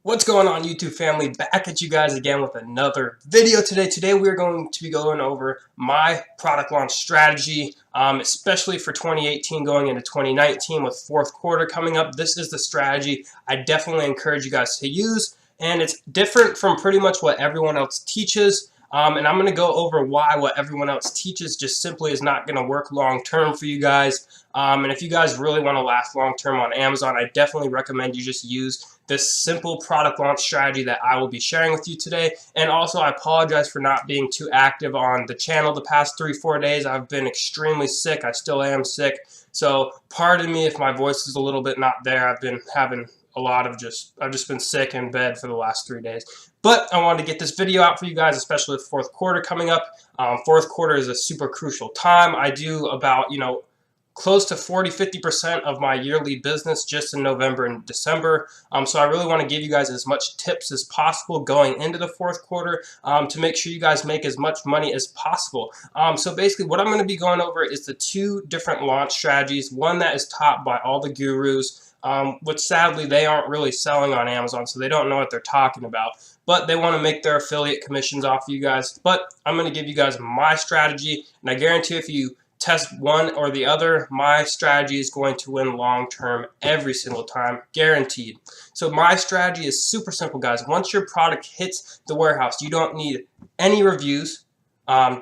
What's going on, YouTube family? Back at you guys again with another video today. Today we're going to be going over my product launch strategy, especially for 2018 going into 2019 with fourth quarter coming up. This is the strategy I definitely encourage you guys to use, and it's different from pretty much what everyone else teaches. And I'm going to go over why what everyone else teaches just simply is not going to work long term for you guys. And if you guys really want to last long term on Amazon, I definitely recommend you just use this simple product launch strategy that I will be sharing with you today. And also, I apologize for not being too active on the channel the past 3-4 days. I've been extremely sick. I still am sick. So pardon me if my voice is a little bit not there. I've been having a lot of I've just been sick in bed for the last 3 days. But I wanted to get this video out for you guys, especially with fourth quarter coming up. Fourth quarter is a super crucial time. I do about, close to 40-50% of my yearly business just in November and December. So I really want to give you guys as much tips as possible going into the fourth quarter to make sure you guys make as much money as possible. So basically what I'm going to be going over is the two different launch strategies. One that is taught by all the gurus, which sadly they aren't really selling on Amazon, so they don't know what they're talking about. But they want to make their affiliate commissions off of you guys. But I'm going to give you guys my strategy, and I guarantee if you test one or the other, my strategy is going to win long term every single time, guaranteed. So my strategy is super simple, guys. Once your product hits the warehouse, you don't need any reviews.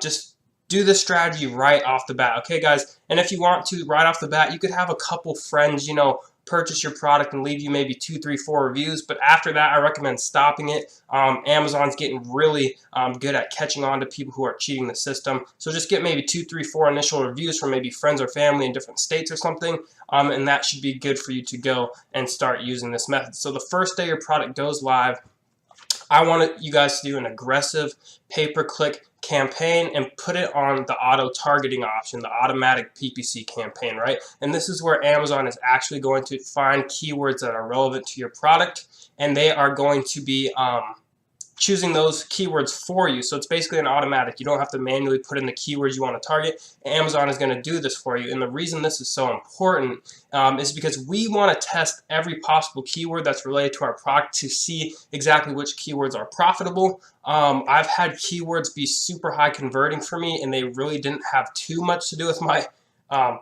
Just do the strategy right off the bat, okay, guys? And if you want to, right off the bat, you could have a couple friends, purchase your product and leave you maybe 2, 3, 4 reviews. But after that, I recommend stopping it. Amazon's getting really good at catching on to people who are cheating the system. So just get maybe 2, 3, 4 initial reviews from maybe friends or family in different states or something. And that should be good for you to go and start using this method. So the first day your product goes live, I want you guys to do an aggressive pay-per-click campaign and put it on the auto targeting option, the automatic PPC campaign, right? And this is where Amazon is actually going to find keywords that are relevant to your product, and they are going to be choosing those keywords for you. So it's basically an automatic. You don't have to manually put in the keywords you want to target. Amazon is going to do this for you. And the reason this is so important is because we want to test every possible keyword that's related to our product to see exactly which keywords are profitable. I've had keywords be super high converting for me, and they really didn't have too much to do with my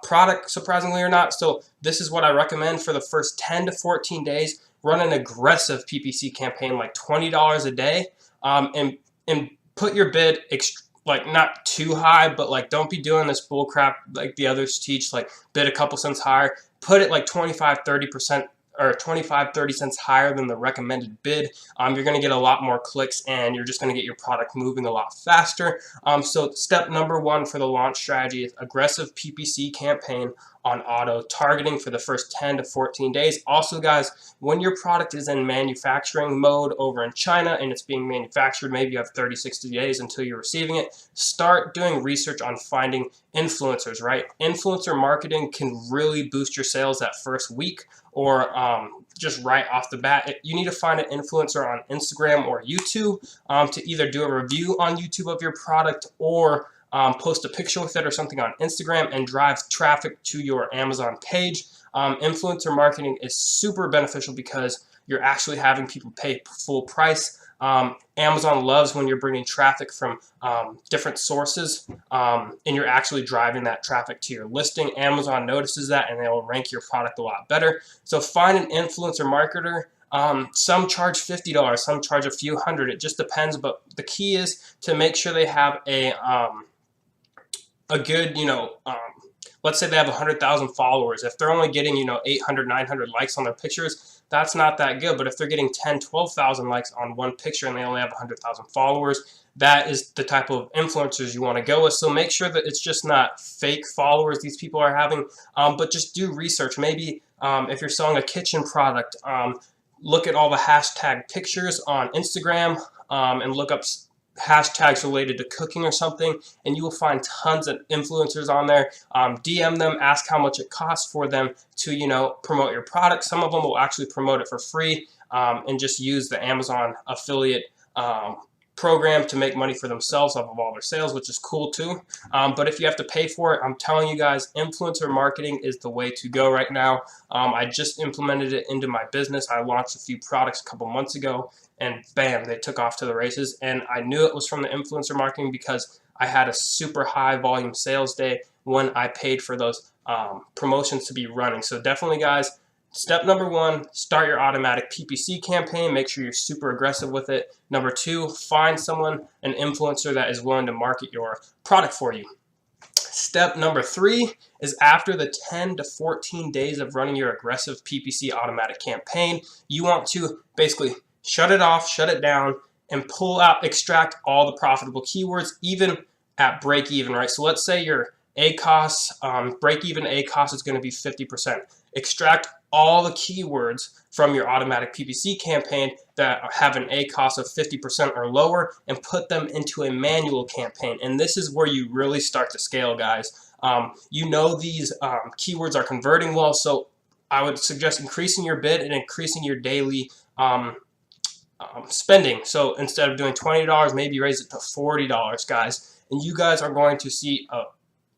product, surprisingly or not. So this is what I recommend for the first 10 to 14 days. Run an aggressive PPC campaign, like $20 a day, and put your bid like not too high, but like don't be doing this bull crap like the others teach, like bid a couple cents higher. Put it like 25-30% or 25-30 cents higher than the recommended bid. You're going to get a lot more clicks, and you're just going to get your product moving a lot faster. So step number one for the launch strategy is aggressive PPC campaign on auto targeting for the first 10 to 14 days. Also, guys, when your product is in manufacturing mode over in China and it's being manufactured, maybe you have 30-60 days until you're receiving it, start doing research on finding influencers, right? Influencer marketing can really boost your sales that first week, or just right off the bat. You need to find an influencer on Instagram or YouTube to either do a review on YouTube of your product, or post a picture with it or something on Instagram and drive traffic to your Amazon page. Influencer marketing is super beneficial because you're actually having people pay full price. Amazon loves when you're bringing traffic from different sources, and you're actually driving that traffic to your listing. Amazon notices that, and they will rank your product a lot better. So find an influencer marketer. Some charge $50, some charge a few hundred. It just depends, but the key is to make sure they have a good, let's say they have 100,000 followers. If they're only getting, 800, 900 likes on their pictures, that's not that good. But if they're getting 10, 12,000 likes on one picture and they only have 100,000 followers, that is the type of influencers you want to go with. So make sure that it's just not fake followers these people are having, but just do research. Maybe if you're selling a kitchen product, look at all the hashtag pictures on Instagram and look up hashtags related to cooking or something, and you will find tons of influencers on there. DM them, ask how much it costs for them to promote your product. Some of them will actually promote it for free and just use the Amazon affiliate program to make money for themselves off of all their sales, which is cool too. But if you have to pay for it, I'm telling you guys, influencer marketing is the way to go right now. I just implemented it into my business. I launched a few products a couple months ago, and bam, they took off to the races. And I knew it was from the influencer marketing because I had a super high volume sales day when I paid for those promotions to be running. So definitely, guys, step number one, start your automatic PPC campaign. Make sure you're super aggressive with it. Number two, find someone, an influencer that is willing to market your product for you. Step number three is after the 10 to 14 days of running your aggressive PPC automatic campaign, you want to basically shut it off, shut it down, and pull out, extract all the profitable keywords, even at break even, right? So let's say your ACOS, break even ACOS is going to be 50%. Extract all the keywords from your automatic PPC campaign that have an ACOS of 50% or lower and put them into a manual campaign. And this is where you really start to scale, guys. You know these keywords are converting well, so I would suggest increasing your bid and increasing your daily spending. So instead of doing $20, maybe raise it to $40, guys. And you guys are going to see a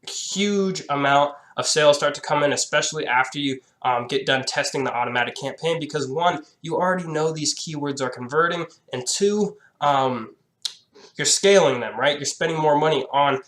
huge amount of sales start to come in, especially after you get done testing the automatic campaign, because one, you already know these keywords are converting, and two, you're scaling them, right? You're spending more money on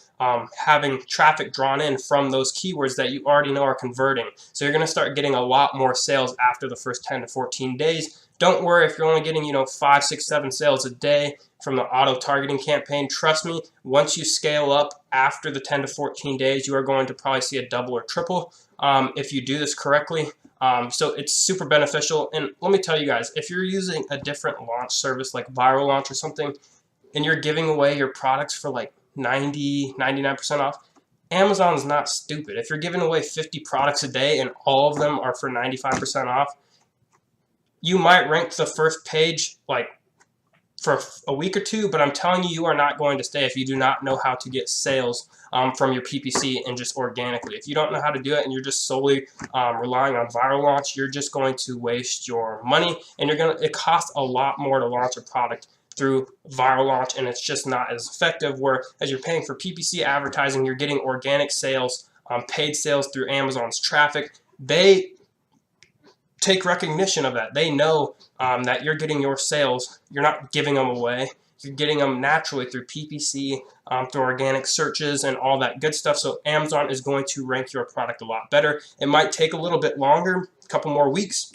having traffic drawn in from those keywords that you already know are converting. So you're going to start getting a lot more sales after the first 10 to 14 days. Don't worry if you're only getting, 5, 6, 7 sales a day from the auto targeting campaign. Trust me, once you scale up after the 10 to 14 days, you are going to probably see a double or triple if you do this correctly. So it's super beneficial. And let me tell you guys, if you're using a different launch service like Viral Launch or something, and you're giving away your products for like 90, 99% off, Amazon's not stupid. If you're giving away 50 products a day and all of them are for 95% off, you might rank the first page like for a week or two, but I'm telling you, you are not going to stay if you do not know how to get sales from your PPC and just organically. If you don't know how to do it and you're just solely relying on Viral Launch, you're just going to waste your money, and it costs a lot more to launch a product through Viral Launch, and it's just not as effective. Where as you're paying for PPC advertising, you're getting organic sales, paid sales through Amazon's traffic. They take recognition of that. They know that you're getting your sales. You're not giving them away. You're getting them naturally through PPC, through organic searches and all that good stuff. So Amazon is going to rank your product a lot better. It might take a little bit longer, a couple more weeks,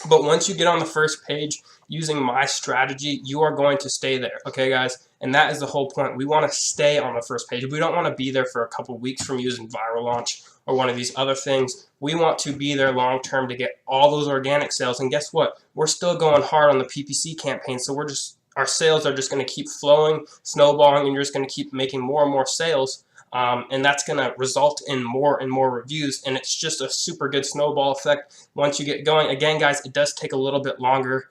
but once you get on the first page using my strategy, you are going to stay there. Okay, guys? And that is the whole point. We want to stay on the first page. We don't want to be there for a couple weeks from using Viral Launch or one of these other things. We want to be there long term to get all those organic sales. And guess what? We're still going hard on the PPC campaign. So our sales are just going to keep flowing, snowballing, and you're just going to keep making more and more sales. And that's going to result in more and more reviews. And it's just a super good snowball effect once you get going. Again, guys, it does take a little bit longer.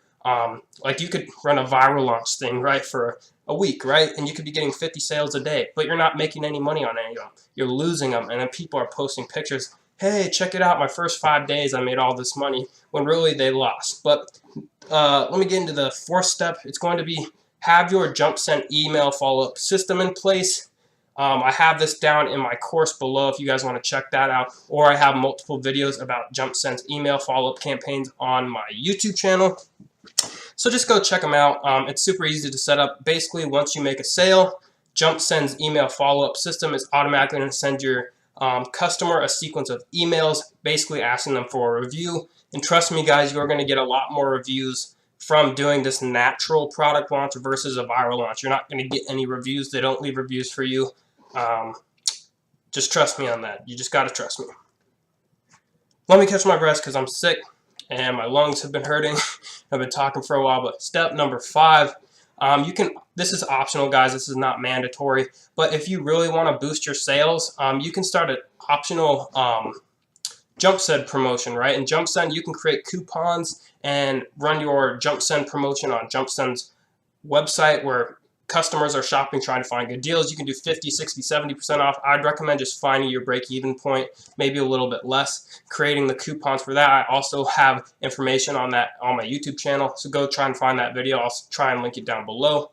Like you could run a Viral Launch thing, right, for a week, right? And you could be getting 50 sales a day, but you're not making any money on any of them. You're losing them. And then people are posting pictures. Hey, check it out. My first 5 days, I made all this money, when really they lost. But let me get into the fourth step. It's going to be have your JumpSend email follow-up system in place. I have this down in my course below if you guys want to check that out, or I have multiple videos about JumpSend's email follow-up campaigns on my YouTube channel. So just go check them out. It's super easy to set up. Basically, once you make a sale, JumpSend's email follow-up system is automatically going to send your customer a sequence of emails basically asking them for a review. And trust me, guys, you're going to get a lot more reviews from doing this natural product launch versus a Viral Launch. You're not going to get any reviews. They don't leave reviews for you. Just trust me on that. You just got to trust me. Let me catch my breath because I'm sick and my lungs have been hurting. I've been talking for a while, but step number 5, this is optional, guys. This is not mandatory, but if you really want to boost your sales, you can start an optional JumpSend promotion, right? In JumpSend, you can create coupons and run your JumpSend promotion on JumpSend's website where customers are shopping, trying to find good deals. You can do 50, 60, 70% off. I'd recommend just finding your break-even point, maybe a little bit less, creating the coupons for that. I also have information on that on my YouTube channel, so go try and find that video. I'll try and link it down below.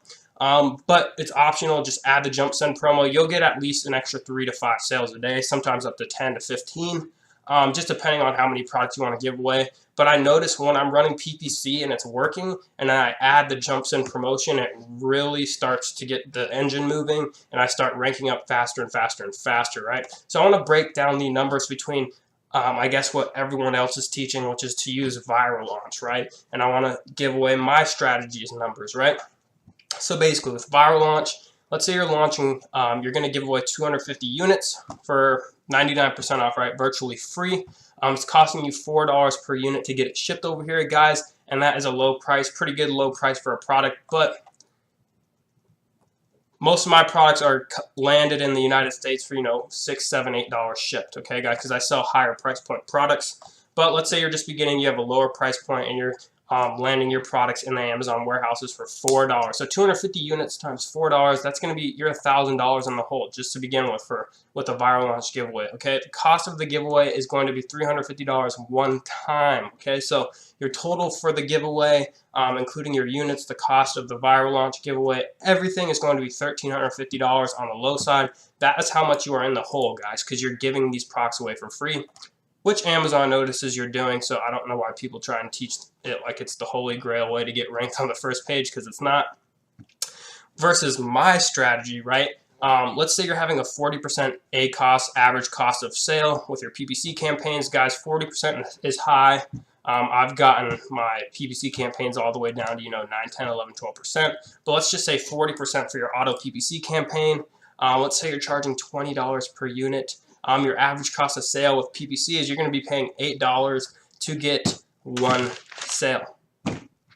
but it's optional. Just add the jump send promo. You'll get at least an extra 3 to 5 sales a day, sometimes up to 10 to 15, just depending on how many products you want to give away. But I notice when I'm running PPC and it's working, and then I add the jump send promotion, it really starts to get the engine moving, and I start ranking up faster and faster and faster, right? So I want to break down the numbers between I guess what everyone else is teaching, which is to use viral launch, right? And I want to give away my strategies numbers, right? So basically with viral launch, let's say you're launching, you're going to give away 250 units for 99% off, right? Virtually free. It's costing you $4 per unit to get it shipped over here, guys, and that is a low price, pretty good low price for a product, but most of my products are landed in the United States for, $6, $7, $8 shipped, okay, guys, because I sell higher price point products. But let's say you're just beginning, you have a lower price point, and you're landing your products in the Amazon warehouses for $4. So 250 units times $4, that's going to be your $1,000 in the hole just to begin with a viral launch giveaway. Okay, the cost of the giveaway is going to be $350 one time. Okay, so your total for the giveaway, including your units, the cost of the viral launch giveaway, everything is going to be $1,350 on the low side. That is how much you are in the hole, guys, because you're giving these products away for free, which Amazon notices you're doing. So I don't know why people try and teach it like it's the holy grail way to get ranked on the first page, because it's not. Versus my strategy, right? Let's say you're having a 40% average cost of sale with your PPC campaigns. Guys, 40% is high. I've gotten my PPC campaigns all the way down to 9, 10, 11, 12%. But let's just say 40% for your auto PPC campaign. Let's say you're charging $20 per unit. Your average cost of sale with PPC is you're going to be paying $8 to get one sale.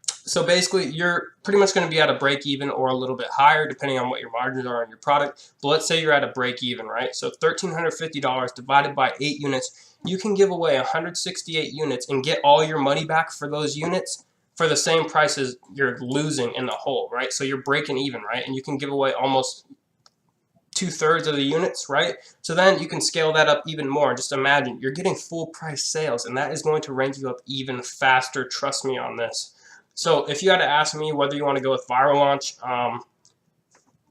So basically, you're pretty much going to be at a break even or a little bit higher, depending on what your margins are on your product. But let's say you're at a break even, right? So $1,350 divided by 8 units, you can give away 168 units and get all your money back for those units for the same price as you're losing in the hole, right? So you're breaking even, right? And you can give away almost 2/3 of the units, right? So then you can scale that up even more. Just imagine you're getting full price sales, and that is going to rank you up even faster. Trust me on this. So if you had to ask me whether you want to go with viral launch,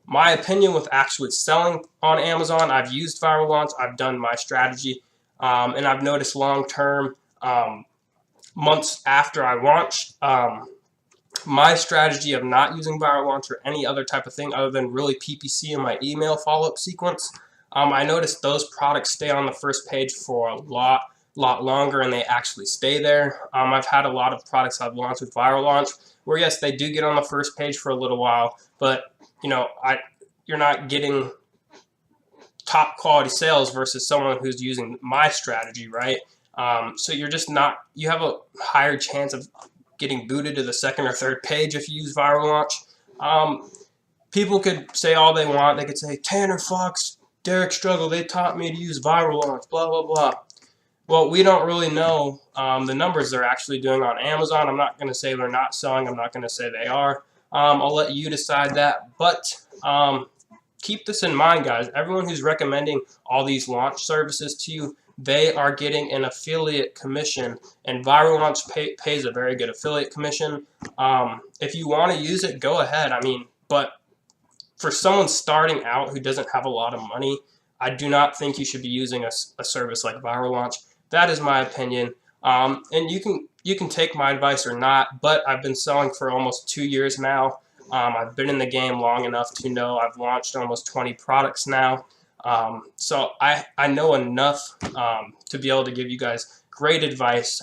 my opinion with actually selling on Amazon, I've used viral launch, I've done my strategy, and I've noticed long term, months after I launched, my strategy of not using viral launch or any other type of thing other than really PPC and my email follow-up sequence, I noticed those products stay on the first page for a lot longer, and they actually stay there. I've had a lot of products I've launched with viral launch where, yes, they do get on the first page for a little while, but you're not getting top quality sales versus someone who's using my strategy, right? So you're just not, you have a higher chance of getting booted to the second or third page if you use viral launch. People could say all they want. They could say, Tanner, Fox, Derek Struggle, they taught me to use viral launch, blah, blah, blah. Well, we don't really know the numbers they're actually doing on Amazon. I'm not going to say they're not selling. I'm not going to say they are. I'll let you decide that. But keep this in mind, guys. Everyone who's recommending all these launch services to you, they are getting an affiliate commission, and viral launch pays a very good affiliate commission. If you want to use it, go ahead. But for someone starting out who doesn't have a lot of money, I do not think you should be using a service like viral launch. That is my opinion. And you can take my advice or not, but I've been selling for almost 2 years now. I've been in the game long enough to know I've launched almost 20 products now. So I know enough to be able to give you guys great advice.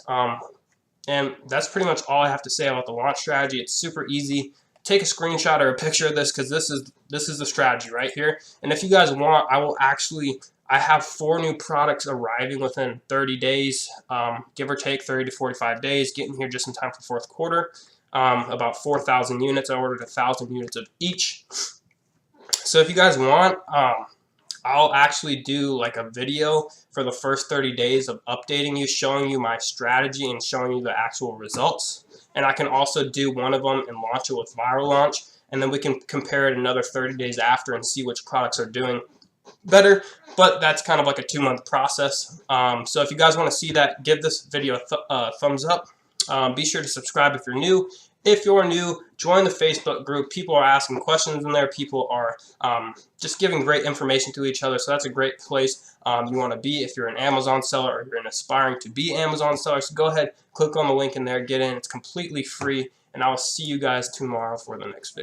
And that's pretty much all I have to say about the launch strategy. It's super easy. Take a screenshot or a picture of this, because this is the strategy right here. And if you guys want, I have 4 new products arriving within 30 days, give or take 30 to 45 days, getting here just in time for fourth quarter. About 4,000 units. I ordered 1,000 units of each. So if you guys want, I'll actually do like a video for the first 30 days of updating you, showing you my strategy and showing you the actual results. And I can also do one of them and launch it with viral launch, and then we can compare it another 30 days after and see which products are doing better. But that's kind of like a 2-month process. So if you guys want to see that, give this video a thumbs up. Be sure to subscribe if you're new, If you're new, join the Facebook group. People are asking questions in there. People are just giving great information to each other. So that's a great place you want to be if you're an Amazon seller or you're an aspiring to be Amazon seller. So go ahead, click on the link in there, get in. It's completely free. And I will see you guys tomorrow for the next video.